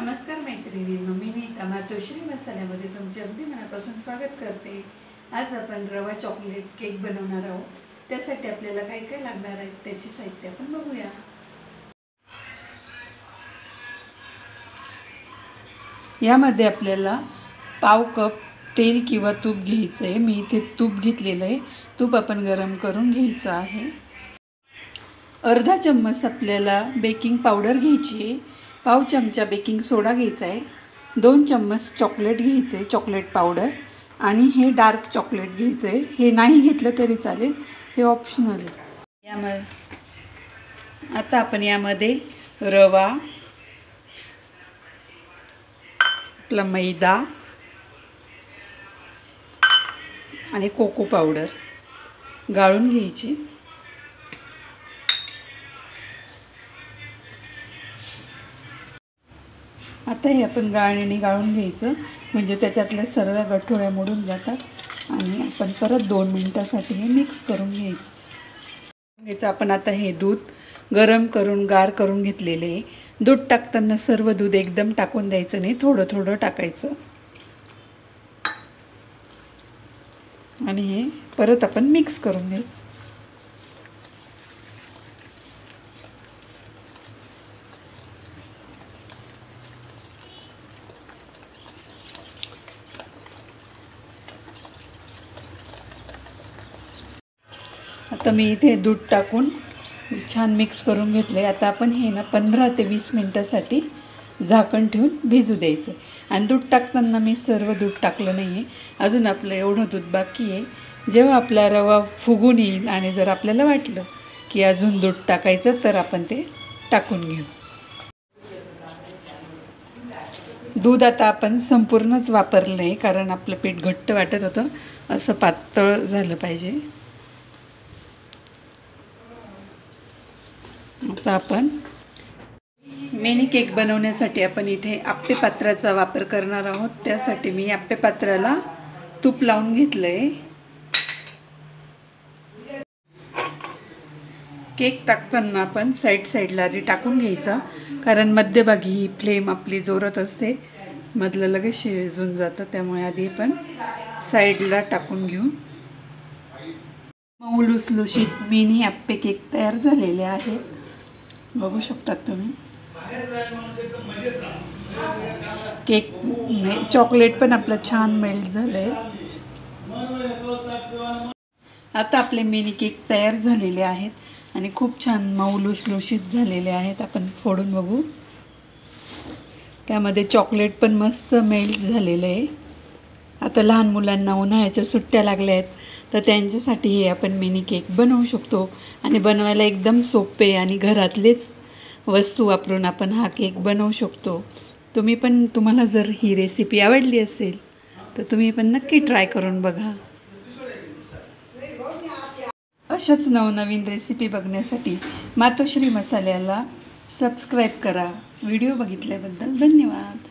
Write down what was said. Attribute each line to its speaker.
Speaker 1: नमस्कार मैत्रिणींनो, मी नीता मातोश्री मसाल्यामध्ये तुमचे अगदी मनापासून स्वागत करते। आज आपण रवा चॉकलेट केक बनवणार आहोत। त्यासाठी आपल्याला काय काय लागणार आहे त्याची साहित्य आपण बघूया। यामध्ये आपल्याला पाव कप तेल किंवा तूप घ्यायचं आहे। मी इथे तूप घेतलेलं आहे। तूप आपण गरम करून घ्यायचं आहे। अर्धा चम्मच आपल्याला बेकिंग पावडर घ्यायची आहे। पाव चमचा बेकिंग सोडा घ्यायचा आहे। 2 चम्मच चॉकलेट घ्यायचे आहे, चॉकलेट पावडर, आणि हे डार्क चॉकलेट घ्यायचं आहे। हे नाही घेतलं तरी चालेल, हे ऑप्शनल आहे। यामध्ये आता आपण यामध्ये रवा, आपला मैदा आणि कोको पावडर गाळून घ्यायची। आता हे आपण गाळणीने गाळून घ्यायचं, म्हणजे त्याच्यातल्या सर्व गठोळ्या मोडून जातात। आणि आपण परत 2 मिनिटासाठी हे मिक्स करून घ्यायचं। आपण आता हे दूध गरम करून गार करून घेतलेले आहे। दूध टाकताना सर्व दूध एकदम टाकून द्यायचं नाही, थोडं थोडं टाकायचं। आणि हे परत आपण मिक्स करून घ्यायचं। आता मी इथे दूध टाकून छान मिक्स करून घेतले। आता आपण हे ना 15 ते 20 मिनिटासाठी झाकण ठेवून भिजू द्यायचं। आणि दूध टाकताना मी सर्व दूध टाकलं नाही आहे, अजून आपलं एवढं दूध बाकी आहे। जेव्हा आपला रवा फुगून येईल आणि जर आपल्याला वाटलं की अजून दूध टाकायचं तर आपण ते टाकून घेऊ। दूध आता आपण संपूर्णच वापरलं आहे, कारण आपलं पीठ घट्ट वाटत होतं, असं पातळ झालं पाहिजे। आता आपण मिनी केक बनवण्यासाठी आपण इथे आप्पे पात्राचा वापर करणार आहोत। त्यासाठी मी आप्पे पात्राला तूप लावून घेतलंय। केक टाकताना आपण साईडला आधी टाकून घ्यायचा, कारण मध्यभागी ही फ्लेम आपली जोरात असते, मधलं लगेच शिजून जातं, त्यामुळे आधी आपण साईडला टाकून घेऊ। मऊ लुसलुशीत मिनी आप्पे केक तयार झालेले आहेत, बघू शकतात तुम्ही। केक चॉकलेट पण आपलं छान मेल्ट झालंय। आता आपले मिनी केक तयार झालेले आहेत आणि खूप छान मऊ लुसलुशीत झालेले आहेत। आपण फोडून बघू, त्यामध्ये चॉकलेट पण मस्त मेल्ट झालेलं आहे। आता लहान मुलांना उन्हाळ्याच्या सुट्ट्या लागल्या आहेत, तर त्यांच्यासाठी हे आपण मिनी केक बनवू शकतो। आणि बनवायला एकदम सोपे आणि घरातलेच वस्तू वापरून आपण हा केक बनवू शकतो। तुम्हाला जर ही रेसिपी आवडली असेल तर तुम्ही पण नक्की ट्राय करून बघा। अशाच नवनवीन रेसिपी बघण्यासाठी मातोश्री मसाल्याला सबस्क्राईब करा। व्हिडिओ बघितल्याबद्दल धन्यवाद।